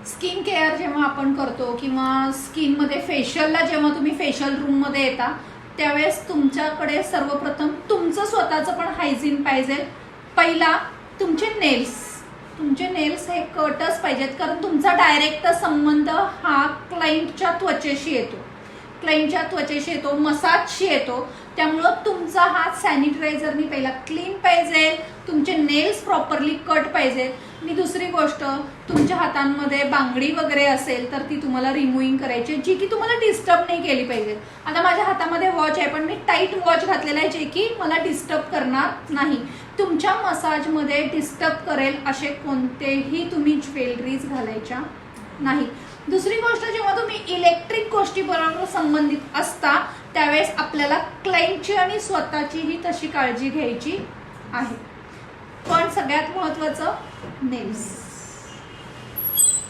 Skin care जेव्हा आपण करतो किंवा स्किनमध्ये फेशियलला जेव्हा तुम्ही फेशियल रूममध्ये येता त्यावेळेस तुमच्याकडे सर्वप्रथम तुमचं स्वतःचं पण हायजीन पाहिजे. पहिला तुमचे नेल्स हे कटच पाहिजेत, कारण तुमचा डायरेक्ट संबंध हा क्लायंटच्या त्वचेशी येतो, मसाजशी येतो. त्यामुळं तुमचा हात सॅनिटायझरनी पहिला क्लीन पाहिजे, तुमचे नेल्स प्रॉपरली कट पाहिजे. आणि दुसरी गोष्ट, तुमच्या हातांमध्ये बांगडी वगैरे असेल तर ती तुम्हाला रिमूव्हिंग करायची, जी की तुम्हाला डिस्टर्ब नाही केली पाहिजे. आता माझ्या हातामध्ये वॉच आहे, पण मी टाईट वॉच घातलेला आहे, जे की मला डिस्टर्ब करणार नाही. तुमच्या मसाजमध्ये डिस्टर्ब करेल असे कोणतेही तुम्ही ज्वेलरीज घालायच्या नाही. दुसरी गोष्ट, जेव्हा तुम्ही इलेक्ट्रिक गोष्टीबरोबर संबंधित असता त्यावेळेस आपल्याला क्लायंटची आणि स्वतःचीही तशी काळजी घ्यायची आहे. पण सगळ्यात महत्त्वाचं नेल्स.